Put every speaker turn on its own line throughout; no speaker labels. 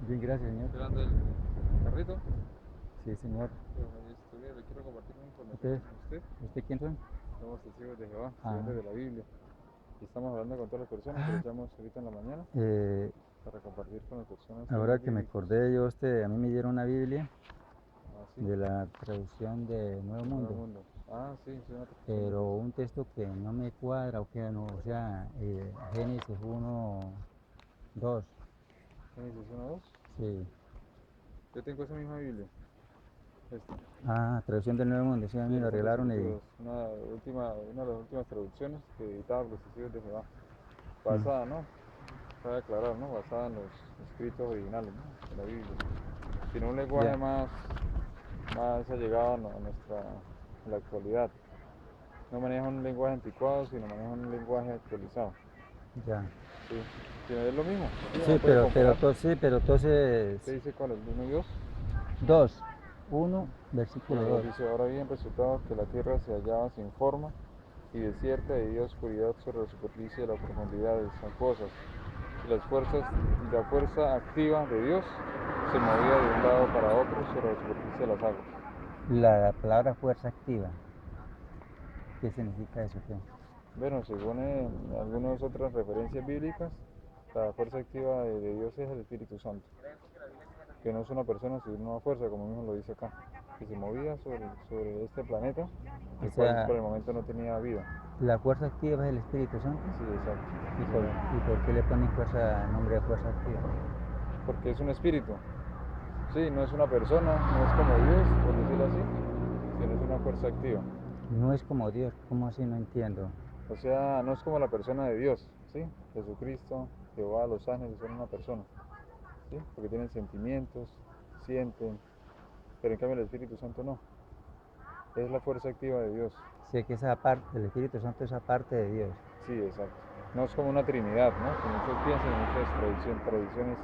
Bien, gracias, señor.
Esperando el carrito.
Sí, señor.
Le quiero compartir una información
¿Usted,
con usted.
usted quién son?
Somos testigos de Jehová,
Ah,
estudiantes de la Biblia. Y estamos hablando con todas las personas, aprovechamos ahorita en la mañana
eh,
para compartir con las personas
ahora
temas
que me
bíblicos.
acordé, a mí me dieron una Biblia
Así,
de la traducción de Nuevo
el nuevo
Mundo,
mundo. Sí, es una traducción de
pero
Dios.
un texto que no me cuadra, o que no, o sea, Génesis 1, 2,
Génesis 1:2.
sí.
Yo tengo esa misma Biblia. Esta.
Ah, traducción del Nuevo Mundo, sí, a
Sí,
mí lo
el Mundo
arreglaron y
Escrituras. Una de las últimas traducciones que editaba los testigos de Jehová.
mm,
Basada, ¿no? Cabe aclarar, ¿no? Basada en los escritos originales, ¿no? De la Biblia. Tiene un lenguaje
ya,
más allegado a nuestra a la actualidad. No maneja un lenguaje anticuado, sino maneja un lenguaje actualizado.
ya.
Sí, sí, es lo mismo. Sí, uno
Sí,
puede comparar.
sí, pero entonces,
¿Qué dice cuál es? ¿El 1 y 2?
2, 1, versículo
Bueno, ya
2.
dice, ahora bien resultado que la tierra se hallaba sin forma y desierta y había oscuridad sobre la superficie de la profundidad de las cosas. Y la fuerza activa de Dios se movía de un lado para otro sobre la superficie de las aguas.
La palabra fuerza activa, ¿qué significa eso? ¿Qué?
Bueno, según algunas otras referencias bíblicas, la fuerza activa de Dios es el Espíritu Santo, que no es una persona, sino una fuerza, como mismo lo dice acá, que se movía sobre este planeta,
O
el cual
sea,
por el momento no tenía vida.
la fuerza activa es el Espíritu Santo.
Sí, exacto.
¿Y
Sí,
por,
señor.
y por qué le ponen fuerza, nombre de fuerza activa?
Porque es un espíritu. Sí, no es una persona, no es como Dios, por decirlo así, sino es una fuerza activa.
No es como Dios, ¿cómo así? No entiendo.
O sea, no es como la persona de Dios, ¿sí? Jesucristo, Jehová, los ángeles son una persona, ¿sí? Porque tienen sentimientos, sienten, pero en cambio el Espíritu Santo no. Es la fuerza activa de Dios.
Sé que esa parte, el Espíritu Santo es aparte de Dios.
Sí, exacto. No es como una trinidad, ¿no? Como muchos piensan, muchas tradiciones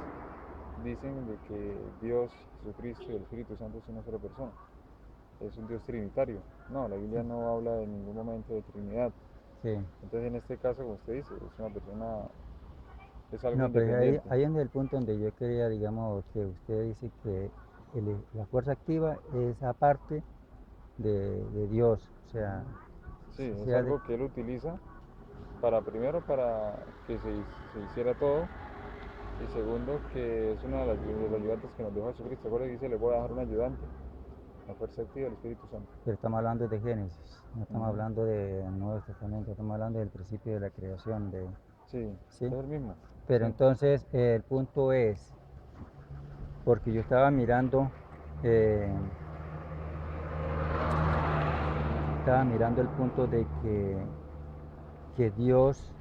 dicen de que Dios, Jesucristo y el Espíritu Santo es una sola persona. Es un Dios trinitario. No, la Biblia no habla en ningún momento de Trinidad.
Sí.
Entonces en este caso, como usted dice, es una persona, es algo
No, pero
independiente.
ahí es el punto donde yo quería, digamos, que usted dice que la fuerza activa es aparte de Dios. O sea,
Sí, es
sea de,
algo que él utiliza primero para que se hiciera todo, y segundo que es uno de los ayudantes que nos dejó Jesucristo. Recuerda que dice, le voy a dejar un ayudante, la fuerza activa del Espíritu Santo.
pero estamos hablando de Génesis, no estamos
Ujú.
hablando del Nuevo Testamento, estamos hablando del principio de la creación,
Sí,
¿sí?
es el mismo.
Pero
Sí.
entonces el punto es, porque yo eh, estaba mirando el punto de que Dios,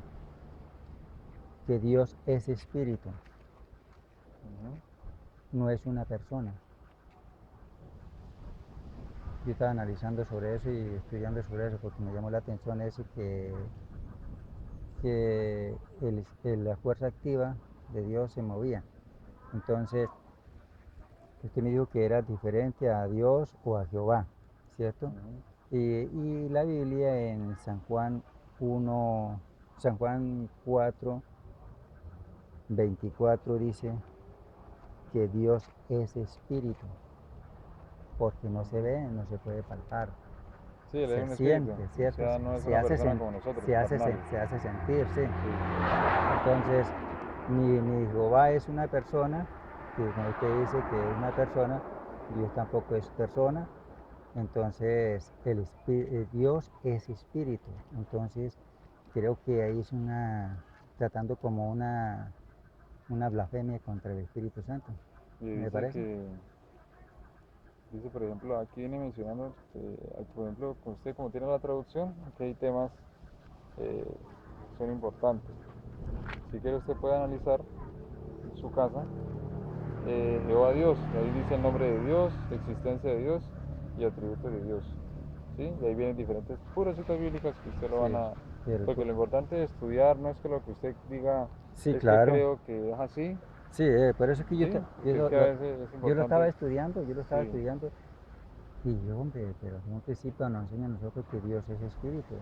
que Dios es espíritu,
Ujú.
no es una persona. Yo estaba analizando sobre eso y estudiando sobre eso porque me llamó la atención eso que la fuerza activa de Dios se movía. Entonces, usted me dijo que era diferente a Dios o a Jehová, ¿cierto?
Ujú.
Y la Biblia en San Juan 4, 24 dice que Dios es espíritu, porque no se ve, no se puede palpar,
Sí, él es
se
un espíritu,
siente,
o
¿cierto?
sea, no es una persona como nosotros, carnal.
Se hace sentir, sí.
Sí,
Entonces, ni Jehová es una persona, que como usted dice que es una persona, Dios tampoco es persona. Entonces, Dios es espíritu. Entonces, creo que ahí es tratando como una blasfemia contra el Espíritu Santo.
y
¿Me
dice
parece?
que, dice por ejemplo, aquí viene mencionando, por ejemplo, usted como tiene la traducción, aquí hay temas eh, son importantes. Si quiere usted puede analizar en su casa Jehová Dios, y ahí dice el nombre de Dios, la existencia de Dios y atributos de Dios. ¿Sí? Y ahí vienen diferentes puras citas bíblicas que usted lo van
Sí,
a...
pero
Porque lo importante de estudiar no es que lo que usted diga
sí,
es que
claro.
creo que es así,
Sí, por eso es que
¿sí? Porque es que a veces es importante,
yo lo estaba
sí,
estudiando y yo, hombre, pero en un principio nos enseña a nosotros que Dios es espíritu.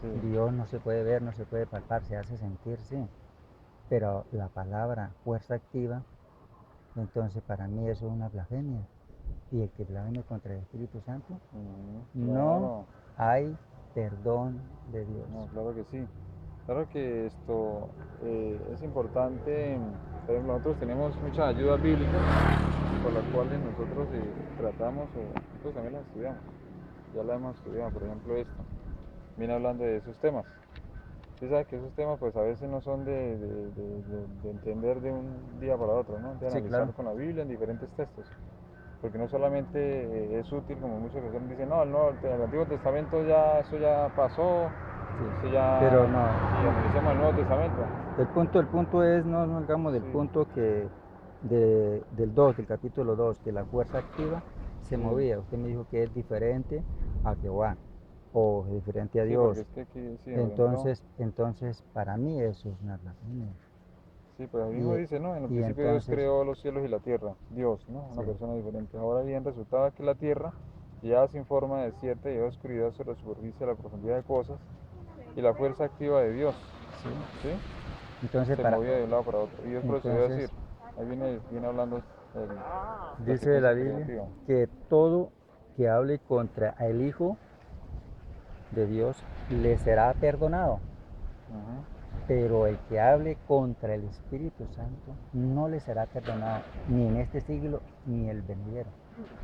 sí,
Dios no se puede ver, no se puede palpar, se hace sentir, sí. Pero la palabra fuerza activa Entonces para mí eso es una blasfemia. Y el que blasfeme contra el Espíritu Santo, no
Claro,
hay perdón de Dios.
no, claro que sí. Claro que esto es importante. Por ejemplo, nosotros tenemos muchas ayudas bíblicas por las cuales nosotros tratamos, o nosotros también las estudiamos. Ya las hemos estudiado, por ejemplo, esto. Viene hablando de esos temas. Usted sabe que esos temas pues a veces no son de entender de un día para otro, ¿no? De
Sí,
analizar
claro.
con la Biblia en diferentes textos. Porque no solamente es útil, como muchas personas dicen, no, el Antiguo Testamento ya, eso ya pasó,
Sí.
eso ya,
Pero no,
y analicemos el Nuevo Testamento.
el punto es, no hagamos del
Sí,
punto que del capítulo 2 que la fuerza activa se
sí,
movía. Usted me dijo que es diferente a Jehová o diferente a
sí, porque
Dios.
es que aquí, sí, por ejemplo,
Entonces para mí eso es una blasfemia.
sí, pues ahí mismo
Y,
dice, ¿no? En el
y
principio Dios
entonces,
creó los cielos y la tierra, Dios, ¿no? Una
sí,
persona diferente. Ahora bien, resultaba que la tierra ya sin forma desierta y de oscuridad sobre la superficie, la profundidad de cosas, y la fuerza activa de Dios,
sí.
¿sí?
Entonces,
Se movía de un lado para otro. Y Dios procedió a decir,
entonces
ahí viene hablando la
dice la
secuencia
Biblia
creativa.
que todo que hable contra el Hijo de Dios le será perdonado,
Ujú.
pero el que hable contra el Espíritu Santo no le será perdonado ni en este siglo ni el venidero.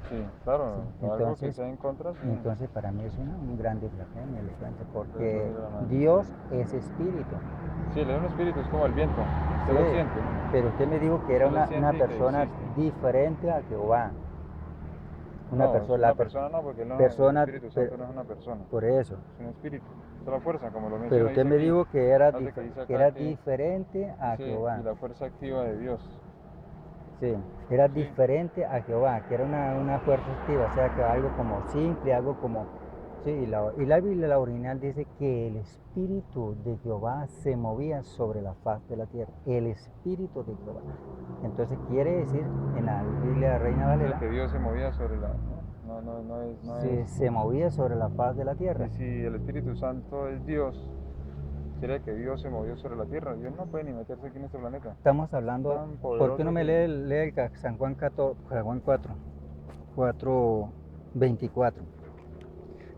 Sí,
¿Sí?
claro, algo que sea en contra, sí,
Entonces para mí es un gran blasfemia, le cuento,
debe
porque
salir de la mano.
Dios es espíritu.
Sí, el un espíritu es como el viento, usted lo
Sí,
siente, ¿no?
pero usted me dijo que era
Usted lo
una
siente y que
persona
existe.
diferente a Jehová. Una
No, es
persona,
una persona no, porque el
persona,
Espíritu Santo no es una persona,
por eso.
es un espíritu, es la fuerza, como lo
Pero
menciona,
usted
dice
me
aquí,
dijo
hace que dice
que
acá
era
que
diferente a
dice, y
Jehová.
la fuerza activa de Dios,
Sí, era
sí,
diferente a Jehová, que era una fuerza activa, o sea, que algo como simple, algo como... Sí, y la Biblia, la original, dice que el Espíritu de Jehová se movía sobre la faz de la tierra. El Espíritu de Jehová. Entonces quiere decir, en la Biblia Reina
o sea
Valera,
que Dios se movía sobre la, no es,
se movía sobre la faz de la tierra.
y si el Espíritu Santo es Dios, sería que Dios se movió sobre la tierra, Dios no puede ni meterse aquí en este planeta,
Estamos
es
hablando,
tan
¿por qué no
poderoso
me
que,
lee el San Juan 14, San Juan 4, 4, 24?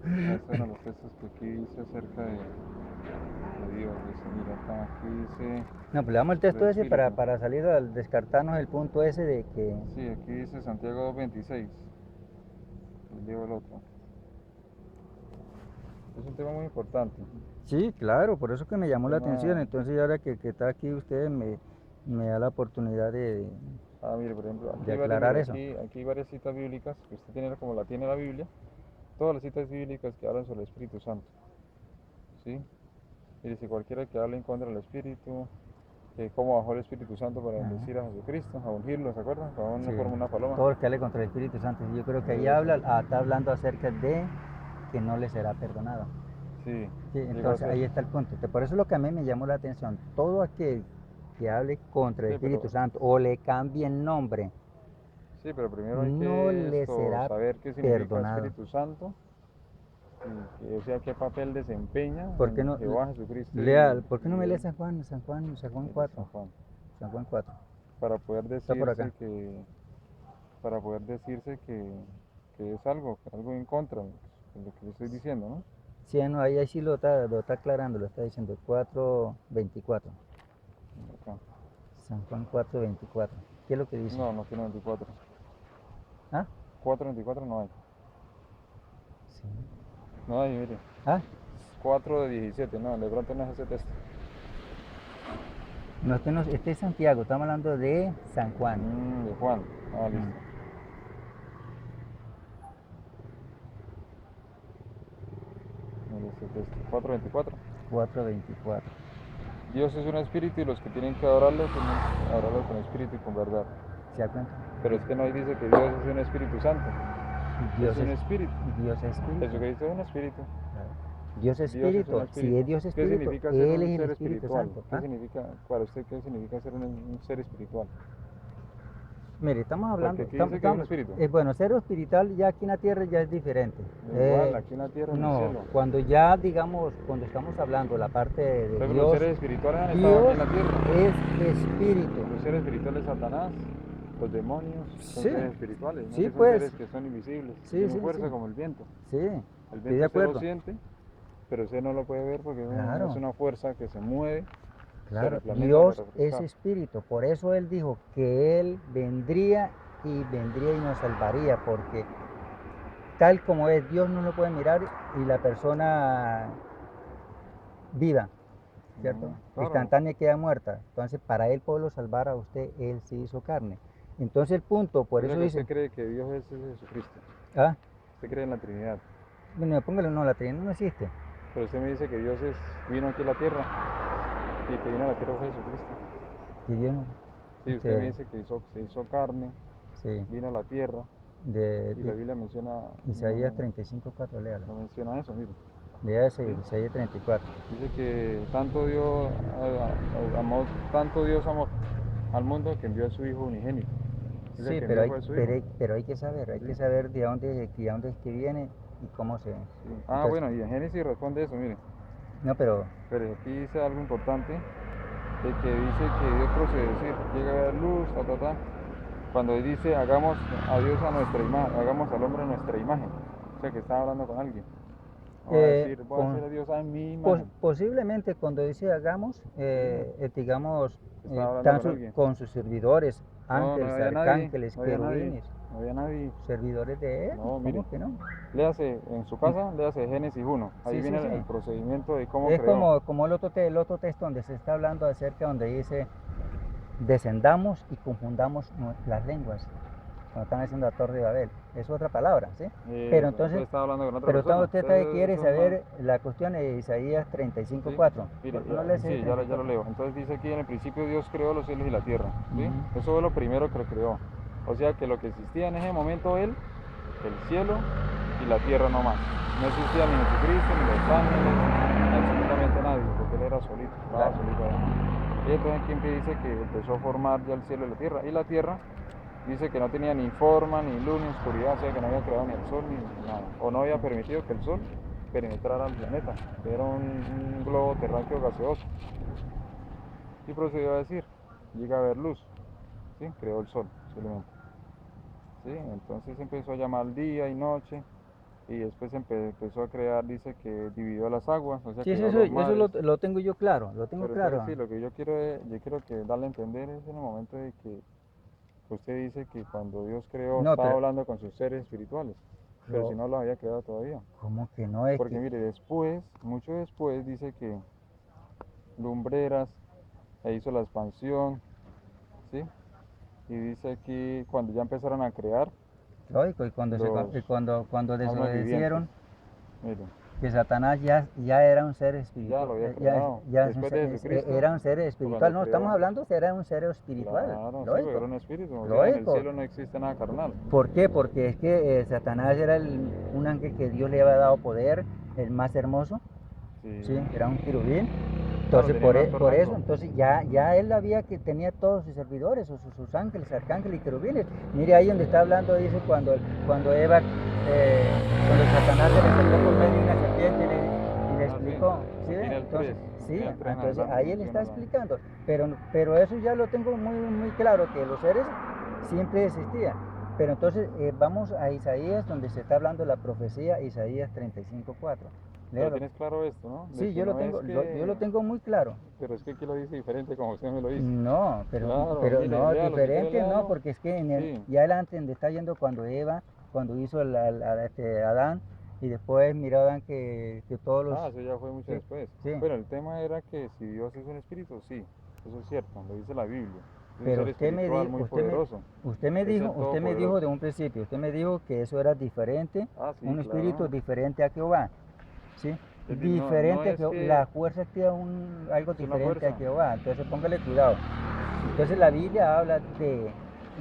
este es uno de los textos que aquí dice acerca de Dios, dice, mira acá, aquí dice,
No, pues le damos el texto
del
ese
Espíritu.
para salir al descartarnos el punto ese de que...
Sí, aquí dice Santiago 2:26. Y leo el otro. Es un tema muy importante.
Sí, claro, por eso que me
Es un
llamó la atención.
tema.
Entonces, ahora que está aquí usted, me da la oportunidad
Mire, por ejemplo, aquí
de
hay varias,
aclarar
mire,
eso.
aquí hay varias citas bíblicas que usted tiene como la tiene la Biblia. Todas las citas bíblicas que hablan sobre el Espíritu Santo. ¿Sí? Mire, si cualquiera que hable en contra del Espíritu, que cómo bajó el Espíritu Santo para
Ajá,
bendecir a Jesucristo, a ungirlo, ¿se acuerdan? Con una
sí,
forma una paloma.
todo lo que hable contra el Espíritu Santo. Yo creo que ahí
Eso.
está hablando acerca de que no le será perdonado.
Sí,
Sí,
llegó a
entonces
ser.
ahí está el punto. Por eso es lo que a mí me llamó la atención. Todo aquel que hable contra el
Sí,
Espíritu Santo o le cambie el nombre,
pero primero hay
no
que
le será
saber qué significa
perdonado.
Espíritu Santo. O sea, qué papel desempeña
¿Por qué
en
no,
Jehová Jesucristo
¿por qué no
y
me lee
él,
San Juan
mire,
4?
San Juan,
San Juan 4.
para poder
Está por acá.
decirse para poder decirse que es algo en contra de lo que le estoy diciendo, ¿no?
Sí, no, ahí sí lo está aclarando, lo está diciendo 4:24.
Acá.
San Juan 4:24. ¿Qué es lo que dice?
No, no tiene 24.
¿Ah?
4:24 no hay.
Sí.
No hay, mire.
¿Ah?
4:17, no, de pronto no es ese texto.
No, este es Santiago, estamos hablando de San Juan.
De Juan. Listo.
Mm.
Mire este texto. 4:24.
4:24.
Dios es un espíritu y los que tienen que adorarlo tienen que adorarlo con espíritu y con verdad.
¿Se da cuenta?
Pero es que no dice que Dios es un Espíritu Santo.
Dios
Es un
es,
espíritu.
Dios es espíritu.
Jesucristo es un espíritu.
Claro. Dios es
Dios es un
espíritu. Si es
espíritu.
Dios
¿Qué
espíritu,
significa ser
Él
un
es el
ser
Espíritu
espiritual?
Santo.
¿Qué significa, para usted, qué significa ser un ser espiritual?
Mire, estamos
Porque
hablando,
aquí dice que es un espíritu.
bueno, ser espiritual ya aquí en la tierra ya es diferente.
Igual, aquí en la tierra, en el
No,
cielo.
cuando ya digamos, cuando estamos hablando la parte de
Entonces los
Dios,
seres espirituales han estado aquí
Dios
en la tierra.
es espíritu.
Los seres espirituales, Satanás, los demonios son
Sí.
seres espirituales, no
Sí,
que son
pues.
seres que son invisibles,
Sí,
tienen
sí,
fuerza
sí.
como el viento.
Sí,
El
estoy de
viento usted lo
acuerdo.
siente, pero usted no lo puede ver porque es
Claro.
una fuerza que se mueve, se
Claro,
replaneta para
Dios es
refrescar.
espíritu, por eso Él dijo que Él vendría y nos salvaría, porque tal como es, Dios no lo puede mirar y la persona viva, ¿cierto?
Claro.
Instantánea queda muerta. Entonces, para Él poderlo salvar a usted, Él se hizo carne. Entonces, el punto, por
O sea
eso
que
dice,
usted cree que Dios es Jesucristo.
ah,
Usted cree en la Trinidad.
bueno, póngale, no, la Trinidad no existe.
Pero usted me dice que Dios vino aquí a la tierra y que vino a la tierra fue Jesucristo.
Que Dios no,
Sí, usted me dice que se hizo carne,
sí,
vino a la tierra
de,
y la Biblia menciona,
Isaías 35:4, léalo.
no menciona eso, mire.
Lea ese,
¿Sí?
Isaías 34.
Dice que tanto Dios amó al mundo que envió a su Hijo unigénito. Dice
Sí,
que
pero
envió
hay,
fue a su Hijo.
pero hay que saber,
Sí.
de dónde es que viene y cómo se...
Sí.
Entonces,
Bueno, y en Génesis responde eso, mire.
no, pero
Pero aquí dice algo importante, de que dice que Dios procede, es decir, llega a haber luz, cuando dice hagamos a Dios a nuestra imagen, hagamos al hombre a nuestra imagen, o sea que está hablando con alguien. No va a decir, voy a hacer a Dios a mi imagen.
posiblemente cuando dice hagamos, digamos,
Está hablando con alguien.
con sus servidores,
No,
ángeles,
había nadie,
arcángeles,
no había nadie,
querubines,
no había nadie.
servidores de Él,
No, mire,
¿cómo que no?
léase en su casa, léase Génesis 1, ahí
Sí, sí,
viene
sí.
el procedimiento de cómo
Es
creó.
como el otro texto donde se está hablando acerca donde dice descendamos y confundamos las lenguas. Cuando están haciendo la Torre de Babel, es otra palabra, ¿sí? Pero entonces,
está hablando con otra
pero
persona.
usted quiere
Eso
saber la cuestión de Isaías
Sí,
35:4.
mire,
¿Por qué no lees el
sí, ya lo
34?
leo. Entonces dice aquí en el principio Dios creó los cielos y la tierra. ¿Sí?
Ujú.
Eso fue lo primero que creó. O sea que lo que existía en ese momento Él, el cielo y la tierra no más. No existía ni Jesucristo, ni los ángeles, ni absolutamente nadie, porque Él era solito, estaba
Claro.
solito allá. Y entonces aquí dice que empezó a formar ya el cielo y la tierra. Y la tierra dice que no tenía ni forma, ni luz, ni oscuridad, o sea que no había creado ni el sol ni nada. O no había permitido que el sol penetrara al planeta, que era un globo terráqueo gaseoso. Y procedió a decir, llega a haber luz, ¿sí? Creó el sol, simplemente. ¿Sí? Entonces empezó a llamar día y noche, y después empezó a crear, dice que dividió las aguas, o sea
Sí,
que
sí,
dio los
eso
mares.
lo tengo yo claro, lo tengo
Pero entonces
claro.
sí, lo que yo quiero que darle a entender es en el momento de que usted dice que cuando Dios creó
No,
estaba
pero,
hablando con sus seres espirituales, pero si no los había creado todavía.
¿cómo que no? Es
Porque
que,
mire, después, mucho después, dice que lumbreras e hizo la expansión, ¿sí? Y dice aquí, cuando ya empezaron a crear
lógico, y
los
cuando
almas vivientes,
desobedecieron,
miren,
que Satanás ya era un ser
ya
espiritual,
lo había creado. Después de Jesucristo,
era un ser espiritual.
cuando
No, estamos
creó,
hablando que era un ser espiritual,
claro, sí, porque
lógico,
era un espíritu, o sea, en el
lógico.
cielo no existe nada carnal.
¿Por qué? Porque es que Satanás era un ángel que Dios le había dado poder, el más hermoso,
Sí,
¿sí? Era un querubín.
claro,
Entonces,
tenía un alto
por eso,
rango.
entonces ya él tenía todos sus servidores, sus ángeles, arcángeles y querubines. Mire ahí donde está hablando, dice cuando Eva, cuando Satanás se le acercó por medio de una serpiente y le
Ah, sí,
explicó, ¿sí?
aquí en el 3,
Sí,
aquí en el 3 en
entonces
adelante
ahí él está
menciona
explicando. Pero eso ya lo tengo muy claro, que los seres siempre existían. Pero entonces vamos a Isaías, donde se está hablando de la profecía, Isaías 35:4.
Pero
Léalo.
tienes claro esto, ¿no? De
Sí,
que no es
yo lo
que,
tengo muy claro.
pero es que aquí lo dice diferente como usted me lo dice.
No,
Claro, mire,
no,
léalo, si quiere
diferente no,
léalo.
porque es que
Sí,
ya él antes donde está yendo cuando Eva, cuando hizo Adán, y después miró Adán que todos los...
eso ya fue mucho
Sí,
después.
sí,
Bueno, el tema era que si Dios es un espíritu, sí, eso es cierto, lo dice la Biblia. Es un
pero
ser espiritual muy poderoso. Es el
usted me dijo de
todopoderoso.
un principio, usted me dijo que eso era diferente,
Sí,
un espíritu
claro.
diferente a Jehová, ¿sí?
No
Diferente a
es
Jehová,
que
la fuerza activa algo
es una
diferente a
fuerza.
Jehová, entonces póngale cuidado. Entonces la Biblia habla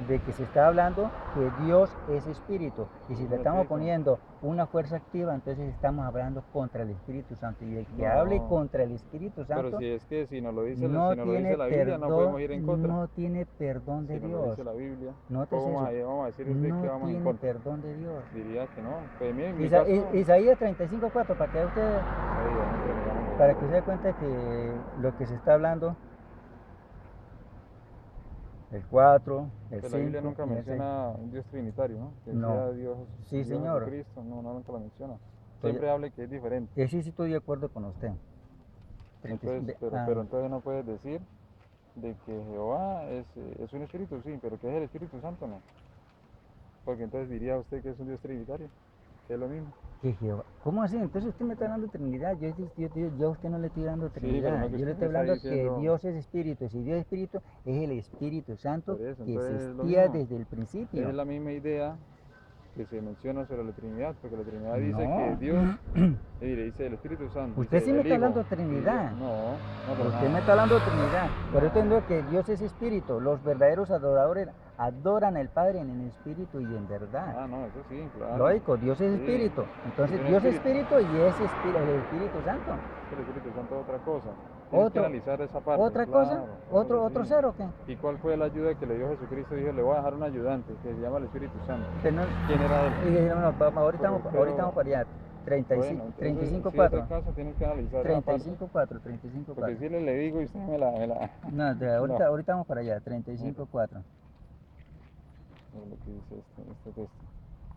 de que se está hablando que Dios es espíritu. Y si
Es
le
un
estamos
espíritu.
poniendo una fuerza activa, entonces estamos hablando contra el Espíritu Santo. Y el que hable
No,
contra el Espíritu
pero
Santo
si es que si nos lo dice,
no
si nos lo
tiene
dice la Biblia, no podemos ir en contra.
no tiene perdón
Si
de
nos lo
Dios.
dice la Biblia,
Nótese
¿cómo
eso.
vamos a decir usted que
No
vamos en
tiene
contra?
perdón de Dios.
Diría que no. Pues mire, en mi caso,
Isaías 35:4,
ahí,
para que usted dé cuenta que lo que se está hablando el 4, el
Pero la Biblia
5
nunca
y el 6.
menciona un Dios trinitario, ¿no? Que
No.
sea Dios,
Sí,
Dios
señor.
Jesucristo, no, nunca lo menciona.
Estoy-
Siempre habla que es diferente.
Sí, sí estoy de acuerdo con usted.
Entonces, pero entonces no puedes decir de que Jehová es un espíritu, sí, pero que es el Espíritu Santo, no. Porque entonces diría usted que es un Dios trinitario, que es lo mismo.
Que Jehová. ¿Cómo así? Entonces usted me está hablando de Trinidad. Yo a usted no le estoy dando
Sí, pero
Trinidad.
no que
Yo le
usted me
estoy
está
hablando que
diciendo
Dios es espíritu. Si Dios es espíritu, es el Espíritu Santo
por eso,
que
entonces es lo
existía
mismo.
desde el principio.
Es la misma idea que se menciona sobre la Trinidad, porque la Trinidad dice que
No.
Dios, mire, dice el Espíritu Santo,
Usted
dice
sí me
el
está
Hijo,
hablando de
y Dios,
Trinidad.
no, pero
Usted me
nada.
está hablando de Trinidad. Por eso
No.
entiendo que Dios es espíritu. Los verdaderos adoradores adoran al Padre en espíritu y en verdad.
Ah, no, eso sí, claro.
Lógico, Dios es
Sí,
espíritu. Entonces
es un
Dios es
espíritu.
espíritu y es el Espíritu Santo.
El Espíritu Santo es otra cosa. Tienes que
Otro,
analizar esa parte,
otra
claro,
cosa,
claro que
otro
sí.
cero qué.
¿Y cuál fue la ayuda que le dio Jesucristo? Dijo, le voy a dejar un ayudante que se llama el Espíritu Santo.
Pero no-
¿Quién era él?
ahorita vamos
Pero,
para allá.
bueno, entonces,
35,
si es
4.
el caso, tienes que analizar esa parte.
35, 4, 35,
Porque
4.
si le digo y usted me la...
No,
No.
ahorita vamos para allá. 35, 4.
Es lo que dice este texto.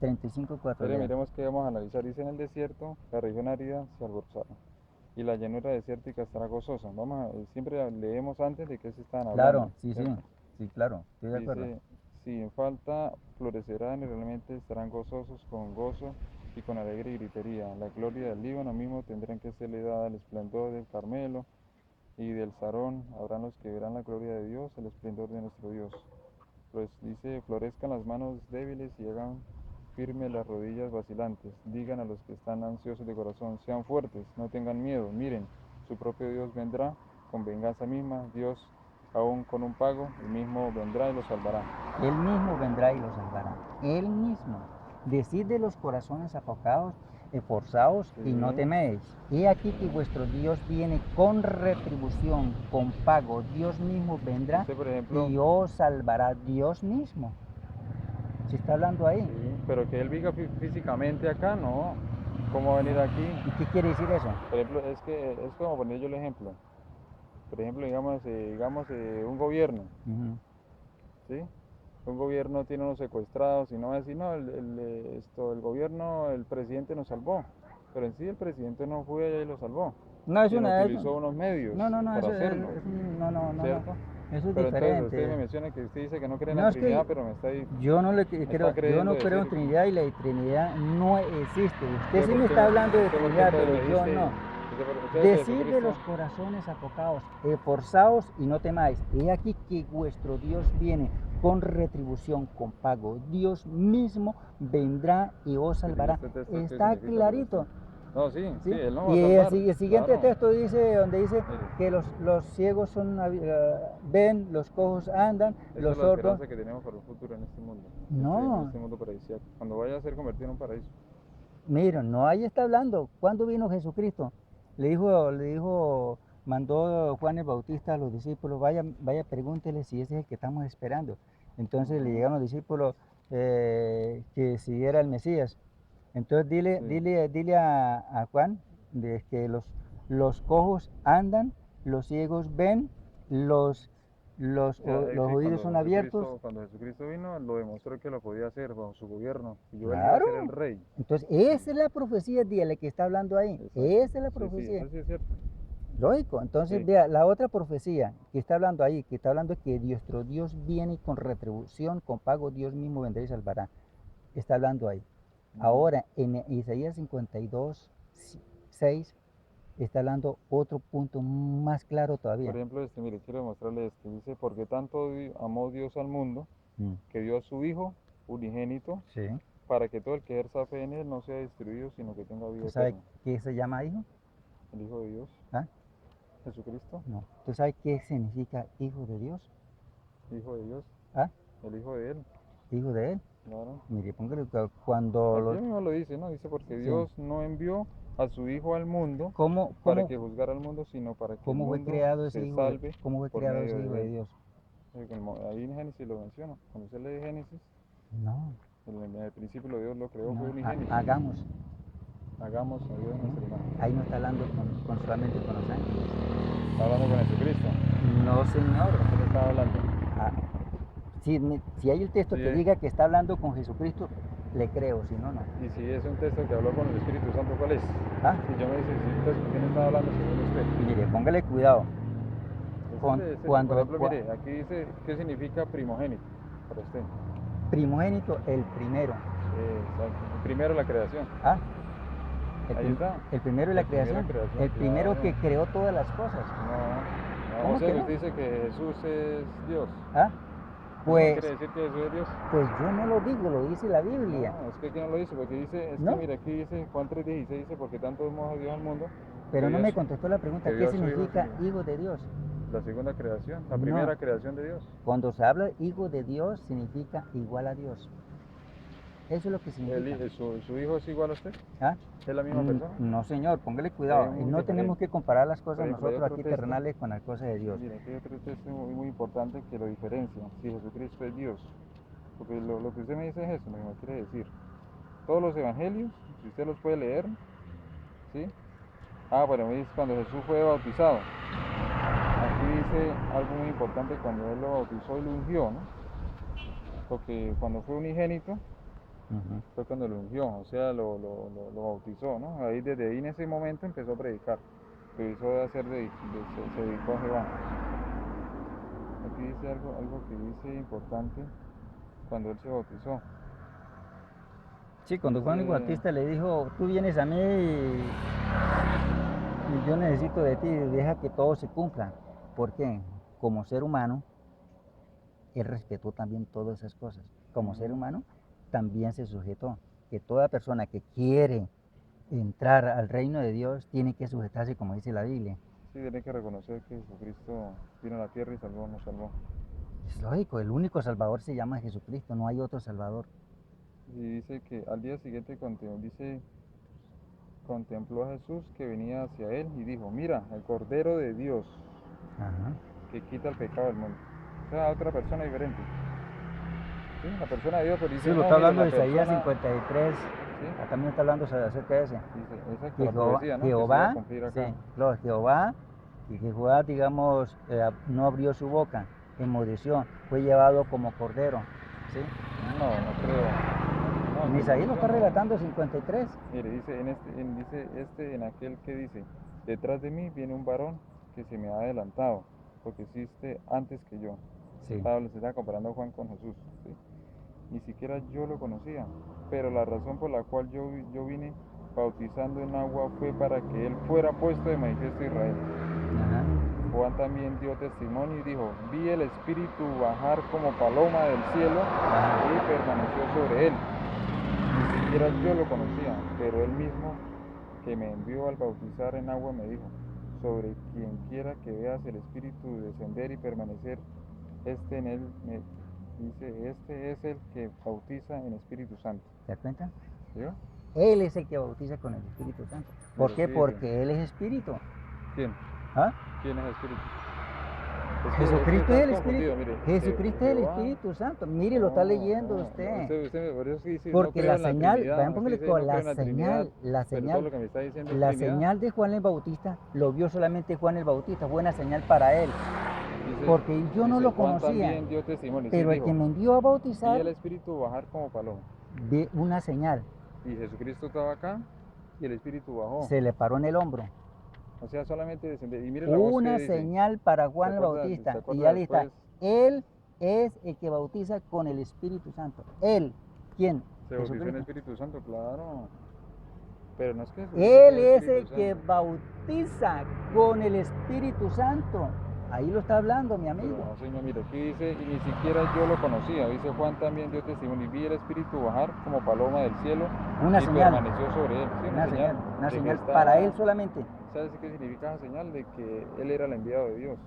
35, 4.
Pero miremos que vamos a analizar. Dice en el desierto, la región árida se alborzará y la llanura desértica estará gozosa. Siempre leemos antes de qué se están hablando.
Claro, sí,
¿cierto?
sí, claro, estoy de acuerdo.
Dice, sin falta florecerán y realmente estarán gozosos con gozo y con alegre gritería. La gloria del Líbano mismo tendrán que serle dada el esplendor del Carmelo y del Sarón. Habrán los que verán la gloria de Dios, el esplendor de nuestro Dios. Pues dice, florezcan las manos débiles y hagan firmes las rodillas vacilantes. Digan a los que están ansiosos de corazón, sean fuertes, no tengan miedo. Miren, su propio Dios vendrá con venganza misma. Dios, aún con un pago, él mismo vendrá y los salvará.
Él mismo vendrá y los salvará. Él mismo. Decid de los corazones apocados, esforzaos y no
Sí.
teméis. He aquí que vuestro Dios viene con retribución, con pago. Dios mismo vendrá
Usted, por ejemplo,
y os salvará. Dios mismo. ¿Se está hablando ahí?
sí, pero que él viva físicamente acá, no. ¿Cómo va a venir aquí?
¿Y qué quiere decir eso?
Por ejemplo, es como poner yo el ejemplo. Por ejemplo, digamos un gobierno,
Ujú.
¿sí? Un gobierno tiene unos secuestrados y no va a decir, no, el gobierno, el presidente nos salvó. Pero en sí el presidente no fue allá y lo salvó,
No, es
sino
una...
utilizó unos medios
No,
para
eso
hacerlo,
no.
¿cierto?
Eso es
Pero entonces usted me
diferente.
menciona que usted dice que no cree en
No
la
es que
Trinidad, pero me está
yo no
creyendo
creo en
decir,
Trinidad y la Trinidad no existe. Usted sí
¿por
me
qué
está hablando de
usted por qué
Trinidad,
entonces
pero
me
yo
dice,
no.
usted que
Decid de
Jesucristo,
los corazones apocados, esforzaos y no temáis. He aquí que vuestro Dios viene con retribución, con pago. Dios mismo vendrá y os salvará.
este texto, ¿qué
Está
significa para
clarito.
usted? No, sí,
¿Sí?
él no va a
Y
salvar,
el siguiente
claro.
texto dice, donde dice
Mire,
que los ciegos ven, los cojos andan,
esa
los
es la
sordos.
esperanza que tenemos para un futuro en este mundo, en
No,
este mundo paradisíaco, cuando vaya a ser convertido en un paraíso.
mira, no, ahí está hablando. ¿Cuándo vino Jesucristo? Mandó Juan el Bautista a los discípulos, vaya, pregúntele si ese es el que estamos esperando. Entonces le llegaron los discípulos que si era el Mesías. Entonces
Sí.
dile a Juan que los cojos andan, los ciegos ven, los
O sea,
los
sí,
oídos son abiertos.
Cuando Jesucristo vino, lo demostró que lo podía hacer bajo su gobierno, y él iba a
Claro.
ser el rey.
Entonces, esa es la profecía de la que está hablando ahí.
Exacto.
Esa es la
Sí,
profecía.
eso sí es cierto.
Lógico. Entonces,
Sí.
vea, la otra profecía que está hablando ahí, que está hablando que nuestro Dios viene con retribución, con pago, Dios mismo vendrá y salvará. Está hablando ahí. Ahora, en Isaías 52, 6, está hablando otro punto más claro todavía.
Por ejemplo, mire, quiero mostrarle este. Dice, porque tanto amó Dios al mundo,
Mm,
que dio a su Hijo unigénito,
Sí.
para que todo el que ejerza fe en él no sea destruido, sino que tenga vida
¿Tú sabes
eterna.
qué se llama hijo?
El Hijo de Dios,
¿Ah?
Jesucristo,
No. ¿Tú sabes qué significa hijo de Dios?
Hijo de Dios,
¿Ah?
el Hijo de él,
Hijo de él.
claro.
Mire, póngale que cuando
Aquí mismo lo dice, ¿no? Dice, porque
Sí.
Dios no envió a su Hijo al mundo
¿Cómo,
para
cómo,
que juzgara al mundo, sino para que el
cómo fue
mundo
creado ese
se
hijo
salve
cómo fue
por
creado
medio
ese hijo
de
de
él.
Dios?
Ahí en Génesis lo menciona. Cuando usted lee Génesis,
No,
en el principio Dios lo creó, fue
no,
unigénito.
hagamos.
Hagamos a Dios nuestra imagen.
Ahí no está hablando solamente con los ángeles.
Está hablando con Jesucristo.
No, señor.
¿Qué le estaba hablando?
Ah, Si hay el texto
Sí,
que diga que está hablando con Jesucristo, le creo, si no, no.
Y si es un texto que habló con el Espíritu Santo, ¿cuál es?
¿Ah?
Si yo me dice, si un texto, ¿con quién está hablando según usted?
Mire, póngale cuidado.
Por ejemplo, mire, aquí dice, ¿qué significa primogénito para usted?
Primogénito, el primero.
Exacto. Primero la creación.
¿Ah?
Ahí está.
El primero de la
El primero
creación.
de creación,
El primero
claro.
que creó todas las cosas.
No,
¿Cómo
o sea,
que no?
usted dice que Jesús es Dios.
¿Ah?
¿No
Pues,
quiere decir que Jesús es Dios?
pues yo no lo digo, lo dice la Biblia.
No, es que aquí no lo dice, porque dice, es
¿No?
que mira, aquí dice Juan 3:16, dice, porque tanto amó Dios al mundo,
Pero
que
no
dio
me
a su-
contestó la pregunta,
que
¿qué
dio a su hijo
significa
sin-
hijo de Dios?
la segunda creación, la
No.
primera creación de Dios.
Cuando se habla hijo de Dios, significa igual a Dios. Eso es lo que significa.
¿Su hijo es igual a usted?
¿Ah?
¿Es la misma persona?
No, señor, póngale cuidado.
Es
Y
muy
no tenemos
diferente.
que comparar las
Por
cosas
ejemplo, hay
nosotros
otro
aquí
texto.
terrenales con las cosas de Dios.
Mira, aquí hay otro texto muy importante que lo diferencia, si Jesucristo es Dios. Porque lo que usted me dice es eso, lo que me quiere decir. Todos los evangelios, si usted los puede leer, ¿sí? Bueno, me dice cuando Jesús fue bautizado. Aquí dice algo muy importante cuando él lo bautizó y lo ungió, ¿no? Porque cuando fue unigénito,
Ujú.
fue cuando lo ungió, o sea, lo bautizó, ¿no? Desde ahí en ese momento empezó a predicar. Lo hizo de hacer, se dedicó a Jehová. Aquí dice algo que dice importante cuando él se bautizó.
Sí, cuando Juan el Bautista le dijo, tú vienes a mí y yo necesito de ti, deja que todo se cumpla. ¿Por qué? Como ser humano, él respetó también todas esas cosas. Como ser humano, también se sujetó. Que toda persona que quiere entrar al reino de Dios tiene que sujetarse, como dice la Biblia.
Sí, tiene que reconocer que Jesucristo vino a la tierra y nos salvó.
Es lógico, el único Salvador se llama Jesucristo, no hay otro Salvador.
Y dice que al día siguiente contempló a Jesús que venía hacia él y dijo, mira, el Cordero de Dios,
Ajá.
que quita el pecado del mundo. O sea, otra persona diferente. ¿Sí? La persona de Dios, pero dice,
Sí, lo
no,
está
mira,
hablando
la
de Isaías
persona...
53,
¿Sí?
también está hablando acerca de ese.
Dice, exacto,
Que
la profecía, ¿no? Que se iba a
Jehová,
cumplir
sí,
acá.
Jehová, y Jehová, digamos, no abrió su boca, enmudeció, fue llevado como cordero, ¿sí?
No creo. No,
En Isaías lo está
no.
relatando 53.
Mire, dice en aquel que dice, detrás de mí viene un varón que se me ha adelantado, porque existe antes que yo.
Sí.
Se está comparando a Juan con Jesús. ¿Sí? Ni siquiera yo lo conocía, pero la razón por la cual yo vine bautizando en agua fue para que él fuera puesto de manifiesto a Israel.
Ajá.
Juan también dio testimonio y dijo, vi el Espíritu bajar como paloma del cielo y permaneció sobre él. Ni siquiera yo lo conocía, pero él mismo que me envió al bautizar en agua me dijo, sobre quien quiera que veas el Espíritu descender y permanecer, en él, dice, este es el que bautiza en Espíritu Santo.
¿Te das cuenta?
¿Sí?
Él es el que bautiza con el Espíritu Santo. ¿Por qué? Porque Él es Espíritu.
¿Quién?
¿Ah?
¿Quién es Espíritu?
Jesucristo es el Espíritu.
Mire,
Jesucristo es el Espíritu Santo. Mire, lo está leyendo usted.
Por eso dice,
Porque
no
la
creo en la
señal,
Trinidad,
vayan, póngale
dice,
con
no
la
creo en la Trinidad,
señal,
pero todo lo que me está diciendo es
la
Trinidad.
señal de Juan el Bautista lo vio solamente Juan el Bautista, fue una señal para él.
Dice,
Porque yo no lo
Juan
conocía,
también dio testimonio,
pero el
dijo,
que me envió a
vi
bautizar
el Espíritu bajar como paloma.
de una señal,
Y Jesucristo estaba acá y el Espíritu bajó.
se le paró en el hombro.
O sea, solamente descender. Y mire la voz
Una
que dice.
señal para Juan el Bautista. Y ya está. Él es el que bautiza con el Espíritu Santo. Él, ¿quién?
Se bautizó en el Espíritu Santo, claro. Pero no es que
Él es el que bautiza con el Espíritu Santo. Ahí lo está hablando, mi amigo.
Pero no, señor, mire, aquí dice, y ni siquiera yo lo conocía. Dice Juan también dio testimonio y vi el Espíritu bajar como paloma del cielo
una
y
señal.
Permaneció sobre él. Sí,
una señal para él solamente.
¿Sabes qué significa esa señal? De que él era el enviado de Dios.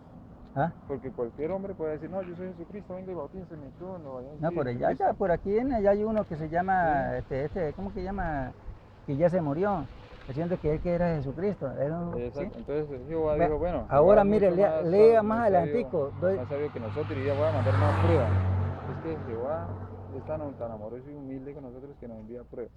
¿Ah?
Porque cualquier hombre puede decir, no, yo soy Jesucristo, venga y bautíceme, tú no vayas.
No, por allá, ya, por aquí allá hay uno que se llama, ¿cómo que llama? Que ya se murió, diciendo que él que era Jesucristo.
Exacto.
¿sí?
Entonces Jehová dijo, bueno,
ahora mire, lea más adelantico.
Más sabio que nosotros y ya voy a mandar más pruebas. Es que Jehová es tan amoroso y humilde con nosotros que nos envía pruebas.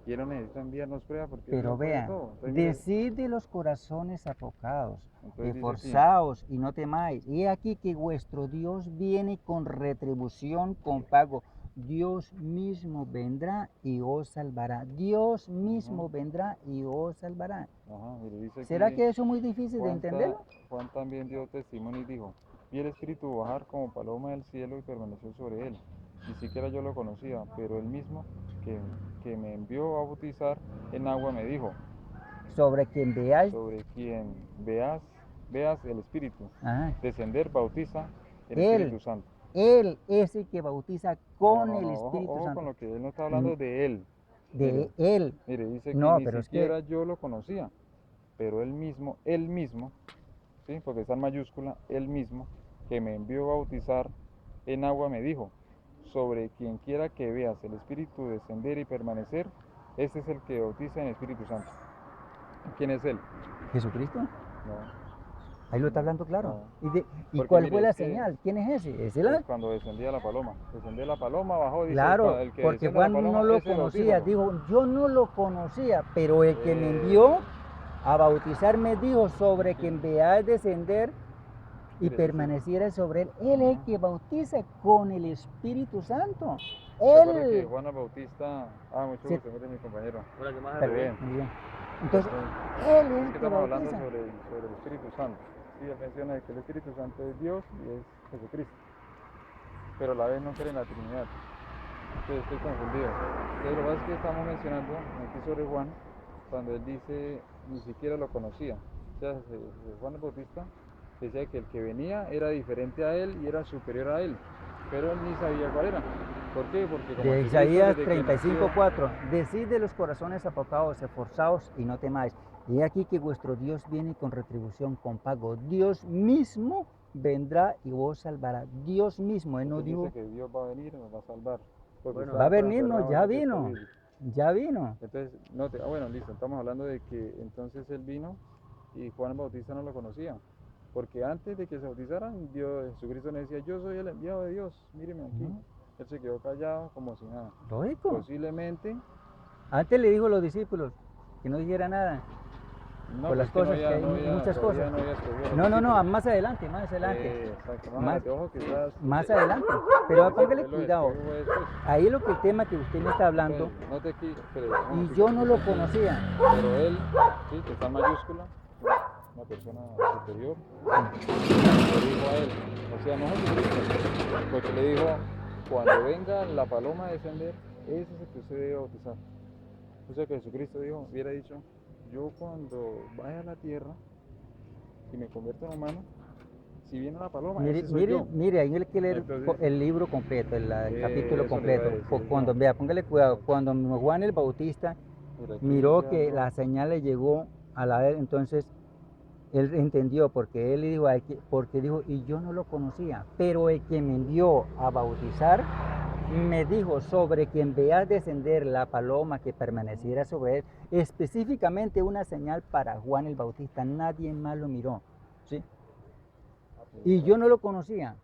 Y Él no necesita enviarnos pruebas porque Él
Pero
lo puede
vean,
todo. Entonces, mire,
decid de los corazones apocados,
entonces dice aquí,
esforzaos y no temáis. Y he aquí que vuestro Dios viene con retribución, con pago. Dios mismo vendrá y os salvará. Dios mismo vendrá y os salvará.
ajá, mire, dice
¿Será
aquí,
que eso es muy difícil de entenderlo?
Juan también dio testimonio y dijo, vi el Espíritu bajar como paloma del cielo y permaneció sobre él. Ni siquiera yo lo conocía, pero él mismo que me envió a bautizar en agua me dijo,
Sobre quien veáis,
sobre quien veas el Espíritu
ajá,
descender, bautiza en
Él,
Espíritu Santo.
Él es el que bautiza
No,
con
no,
el
no, ojo,
Espíritu
ojo con
Santo.
lo que él no está
Mm,
hablando de él.
De
Mire,
Él.
mire, dice que
No,
ni
pero es
siquiera
que
yo lo conocía, pero él mismo, ¿sí? Porque está en mayúscula, él mismo, que me envió a bautizar en agua, me dijo, sobre quien quiera que veas el Espíritu descender y permanecer, este es el que bautiza en Espíritu Santo. ¿Quién es él?
Jesucristo.
No,
Ahí lo está
no,
hablando claro.
no.
¿Y
Porque
cuál fue
mire,
la
es que
señal? ¿Quién es ese? ¿Es el
pues
ángel?
cuando descendía la paloma, bajó, dice,
Claro,
el que
porque
descienda la
Juan no
paloma,
lo
ese
conocía.
bautízalo.
Dijo, yo no lo conocía, pero el que me envió a bautizar me dijo, sobre quien veáis descender y
Mire, dice,
permaneciera sobre él. Él es el que bautiza con el Espíritu Santo.
¿se acuerda que
Él.
Juan el Bautista, mucho
se-
gusto, mire mi compañero,
Hola, ¿qué más?
pero-
bien.
muy bien. Entonces,
Entonces,
Él es
es
el
que
que
estamos hablando
bautiza.
sobre el Espíritu Santo. Sí, él menciona que el Espíritu Santo es Dios y es Jesucristo, pero a la vez no cree en la Trinidad. Entonces estoy confundido. Entonces lo que pasa es que estamos mencionando aquí sobre Juan, cuando él dice ni siquiera lo conocía. O sea, Juan el Bautista decía que el que venía era diferente a él y era superior a él, pero él ni sabía cuál era. ¿Por qué? Porque como
De
Jesucristo
Isaías
desde que nació,
35:4, decid de los corazones apocados, esforzaos y no temáis. Y he aquí que vuestro Dios viene con retribución, con pago. Dios mismo vendrá y os salvará. Dios mismo, Él no
entonces
dijo,
dice que Dios va a venir y nos va a salvar. Porque
Bueno,
va a
está
venir, no,
encerrado en
ya
el texto
vino,
bíblico.
ya vino.
Entonces, note, bueno, listo, estamos hablando de que entonces él vino y Juan el Bautista no lo conocía. Porque antes de que se bautizaran, Jesucristo le decía, yo soy el enviado de Dios, míreme aquí.
Ujú.
Él se quedó callado como si nada.
Lógico.
Posiblemente,
Antes le dijo a los discípulos que no dijera nada
no,
por
pues
las
que no
cosas, que hay muchas
todavía
cosas.
no había escogido a los
No,
discípulos.
más adelante, más adelante.
Exacto, más
Más-
adelante, ojo que estás...
Más adelante. Pero póngale
él lo
cuidado.
escogió después.
Ahí es lo que el tema que usted me está hablando.
Entonces, note aquí, espere, un
Y
momentico,
yo no lo
dice aquí,
conocía.
pero él, sí, que está en mayúscula, una persona superior, le dijo a él, o sea, no Jesucristo, porque le dijo, cuando venga la paloma a descender, ese es el que usted debe bautizar. O sea que Jesucristo dijo, hubiera dicho, yo cuando vaya a la tierra y me convierta en humano, si viene la paloma,
Mire,
ese soy yo.
mire, ahí hay que leer
Entonces,
el libro completo, el capítulo
eso le iba a
completo.
decir
Cuando
yo.
vea, póngale cuidado. Cuando Juan el Bautista
Mira, aquí
miró
dice
que
algo,
la señal le llegó a la vez, entonces él entendió, porque él le dijo, porque dijo, y yo no lo conocía, pero el que me envió a bautizar me dijo, sobre quien veas descender la paloma que permaneciera sobre él, específicamente una señal para Juan el Bautista, nadie más lo miró, ¿sí? Y yo no lo conocía,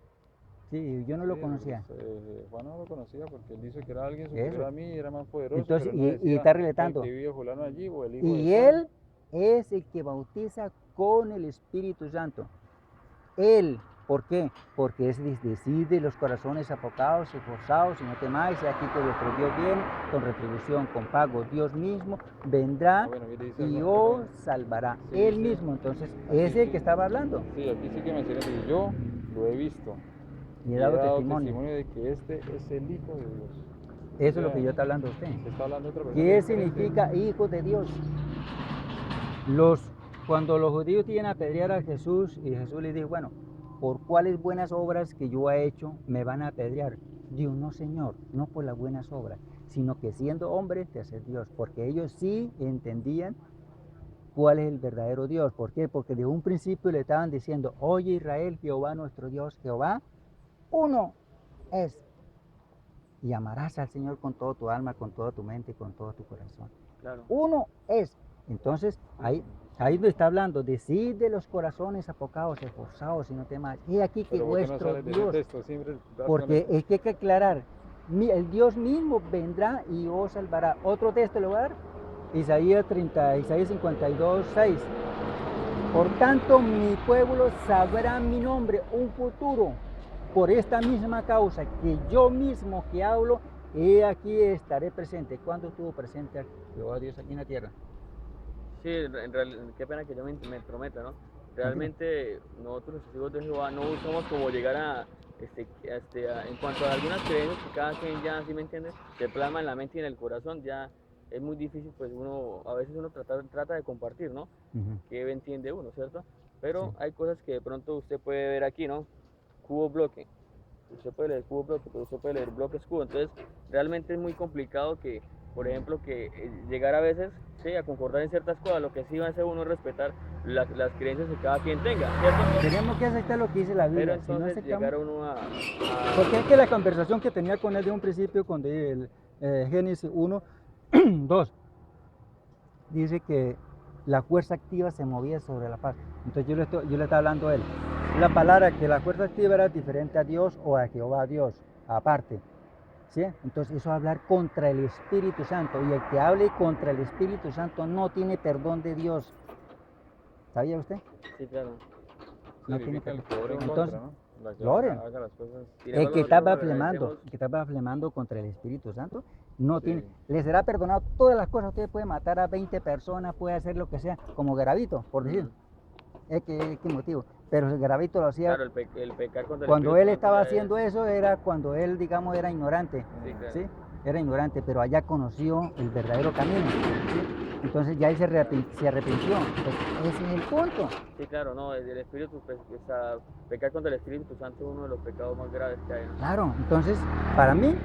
sí, yo no lo
sí,
conocía.
Juan no lo conocía porque él dice que era alguien superior
Eso.
a mí, era más poderoso,
Entonces,
pero él no
y
decía
está
el
relatando,
que vive fulano allí o el hijo
y
de tal.
él es el que bautiza con el Espíritu Santo. Él, ¿por qué? Porque es decide los corazones apocados, esforzados, y no temáis, y aquí que vuestro Dios viene con retribución, con pago. Dios mismo vendrá
Bueno, mire, dice
y
algo,
os salvará.
sí,
Él
dice,
mismo, entonces,
aquí
es el
sí,
que estaba hablando.
sí, aquí sí que menciona que yo lo he visto
Y
y
he
he
dado
dado
testimonio.
testimonio de que este es el Hijo de Dios. O
Eso es lo
sea,
que yo está hablando a usted.
está hablando otra persona
¿Qué
diferente.
significa hijo de Dios? Cuando los judíos iban a apedrear a Jesús, y Jesús les dijo, bueno, ¿por cuáles buenas obras que yo he hecho me van a apedrear? Dios, no, Señor, no por las buenas obras, sino que siendo hombre te haces Dios, porque ellos sí entendían cuál es el verdadero Dios. ¿Por qué? Porque de un principio le estaban diciendo, oye Israel, Jehová nuestro Dios, Jehová, uno es. Y amarás al Señor con toda tu alma, con toda tu mente y con todo tu corazón.
Claro.
Uno es. Entonces, ahí donde está hablando, decid de los corazones apocados, esforzados y no temáis. He aquí que
Pero ¿por qué no
vuestro
sales de ese
Dios,
texto? Siempre das con
porque
esto.
es que hay que aclarar el Dios mismo vendrá y os salvará. Otro texto le voy a dar, Isaías 52, 6. Por tanto, mi pueblo sabrá mi nombre, un futuro. Por esta misma causa que yo mismo que hablo, he aquí estaré presente. ¿Cuándo estuvo presente Jehová Dios aquí en la tierra?
Sí, en realidad, qué pena que yo me entrometa, ¿no? Realmente nosotros los testigos de Jehová no buscamos como llegar a, en cuanto a algunas creencias que cada quien ya, ¿sí me entiendes? Se plasma en la mente y en el corazón, ya es muy difícil, pues a veces uno trata de compartir, ¿no? Que entiende uno, ¿cierto? Pero
Sí.
hay cosas que de pronto usted puede ver aquí, ¿no? Cubo bloque. Usted puede leer cubo bloque, pero usted puede leer bloques cubo. Entonces, realmente es muy complicado que, por ejemplo, que llegar a veces, sí, a concordar en ciertas cosas. Lo que sí va a hacer uno es respetar las creencias que cada quien tenga, ¿cierto?
Tenemos que aceptar lo que dice la
Pero
Biblia. Si no
entonces
aceptamos,
llegar a uno
porque es que la conversación que tenía con él de un principio, con el Génesis 1, 2, dice que la fuerza activa se movía sobre la paz. Entonces yo le estaba hablando a él. La palabra que la fuerza activa era diferente a Dios o a Jehová Dios, aparte. ¿Sí? Entonces eso es hablar contra el Espíritu Santo. Y el que hable contra el Espíritu Santo no tiene perdón de Dios. ¿Sabía usted?
Sí, claro.
No tiene
Significa el
perdón.
que ore en
Entonces,
contra, ¿no? La que
gloria.
haga las cosas.
Sin
El
embargo,
que está
nosotros
blasfemando,
agradecemos.
el que está blasfemando contra el Espíritu Santo, no
Sí.
tiene, le será perdonado todas las cosas. Usted puede matar a 20 personas, puede hacer lo que sea, como Garavito, por decir. ¿Qué motivo? Pero el Garavito lo hacía,
Claro, el pecar contra el
cuando
Espíritu
él
Santo
estaba
ya
haciendo eso, era cuando él, digamos, era ignorante.
Sí, claro.
¿Sí? Era ignorante, pero allá conoció el verdadero camino. ¿Sí? Entonces ya él se arrepintió. Pues ese es el punto.
Sí, claro, no, el Espíritu, pues, pecar contra el Espíritu Santo es uno de los pecados más graves que hay, ¿no?
Claro, entonces, para mí,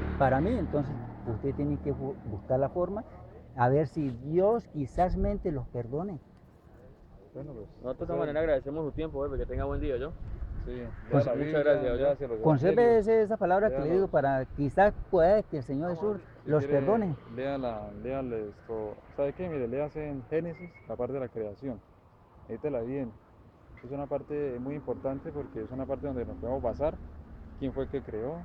entonces, usted tiene que buscar la forma a ver si Dios quizás mente los perdone.
Bueno, pues.
Nosotros de todas maneras agradecemos su tiempo, que tenga buen día, ¿yo?
Sí, lea
Pues,
la
muchas
Biblia,
gracias,
lea
¿yo?
hacia los
Conserve
evangelios,
esa palabra que le digo
léalos.
para quizás pueda que el Señor Jesús
Si
los
quiere,
perdone.
léale esto. ¿Sabe qué? Mire, léase en Génesis, la parte de la creación. Léetela bien. Es una parte muy importante porque es una parte donde nos podemos basar. ¿Quién fue el que creó?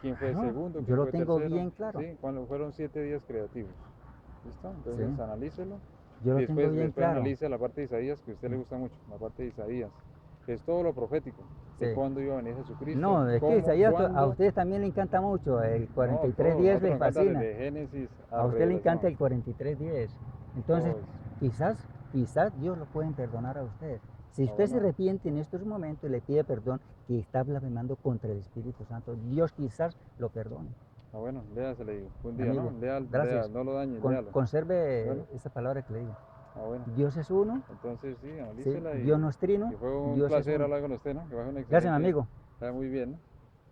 ¿Quién fue el
Claro,
segundo?
yo
¿Quién
lo
fue el
tengo
tercero?
bien claro.
Sí, cuando fueron 7 días creativos. ¿Listo?
Sí,
Entonces analícelo.
yo
Y
lo tengo
después,
bien
después
claro.
analice la parte de Isaías, que a usted le gusta mucho, la parte de Isaías, que es todo lo profético,
Sí.
de cuándo iba a venir Jesucristo,
No, es que
cómo,
Isaías a
cuándo.
ustedes también le encanta mucho, el
No, todo.
43:10
Nosotros
les
nos encanta
fascina.
desde Génesis a
A usted le encanta
Revelación.
el 43:10. Entonces,
Todo eso.
quizás Dios lo pueden perdonar a usted. Si usted se
Bueno,
arrepiente en estos momentos y le pide perdón que está blasfemando contra el Espíritu Santo, Dios quizás lo perdone.
bueno, léase, le digo. Un día,
Amigo,
¿no? Lea,
gracias.
no lo dañe, léalo.
Conserve
Bueno,
esa palabra que le digo.
bueno.
Dios es uno,
Entonces, sí,
¿sí?
analícela
Dios no es trino,
y fue un
Dios es
placer
uno.
hablar con usted, ¿no? Que fue un
Gracias, mi
excelente,
amigo.
está muy bien, ¿no?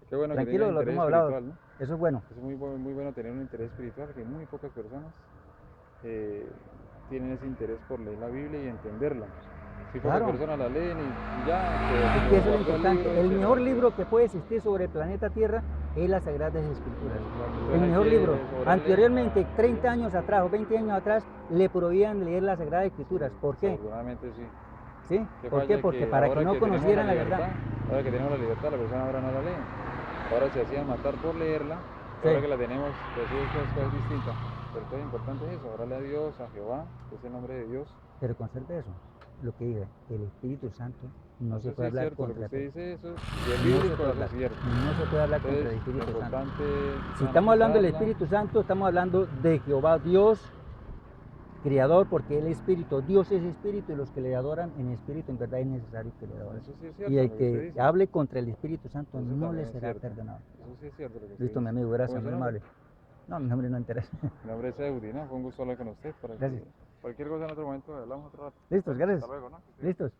Qué bueno que tenga
Tranquilo de lo que
interés
hemos hablado.
espiritual, ¿no?
Eso es bueno.
Es muy bueno tener un interés espiritual, que muy pocas personas eh, tienen ese interés por leer la Biblia y entenderla. Si pocas
Claro.
personas la leen y ya,
Es
se
que eso es lo
guardó el libro
importante.
y
El
se
mejor
la...
libro que puede existir sobre el planeta Tierra es las Sagradas Escrituras.
Entonces
El
hay
mejor
que
libro.
orarle
Anteriormente,
a
30
Dios.
años atrás o 20 años atrás, le prohibían leer las Sagradas Escrituras.
Sí,
¿Por qué?
desafortunadamente sí.
¿Sí?
Que
¿Por qué?
falla
Porque
que
para que
ahora
no
que tenemos la
conocieran la verdad.
libertad, ahora que tenemos la libertad, la persona ahora no la lee. Ahora se hacían matar por leerla, y
Sí.
ahora que la tenemos, pues sí, es distinta. Pero todo es importante es eso, orarle a Dios, a Jehová, que es el nombre de Dios.
Pero conserve eso. Lo que diga, el Espíritu Santo no se
Eso sí
puede
es
hablar
cierto, lo que
contra
usted
él.
dice, eso es
No se
bíblico,
puede
eso
hablar.
es cierto.
No se puede hablar contra el
Entonces, lo
Espíritu Santo.
importante
Si
es
estamos hablando del
analizarla.
Espíritu Santo, estamos hablando de Jehová Dios, Creador, porque Él es Espíritu. Dios es Espíritu y los que le adoran en espíritu, en verdad es necesario que le adoren.
Eso sí es cierto,
Y el
lo que usted
que
dice.
hable contra el Espíritu Santo
Eso
no le
también es
será
cierto.
perdonado.
Eso sí es cierto lo que usted
Listo, mi
dice.
amigo,
¿Cómo
gracias,
es su
muy
nombre?
amable. No, mi nombre no interesa.
Mi nombre es Eudi, ¿no? Fue un gusto hablar con usted para
Gracias.
que cualquier cosa en otro momento hablamos otro rato.
Listos, gracias.
Hasta luego, ¿no? Que esté bien.
Listos.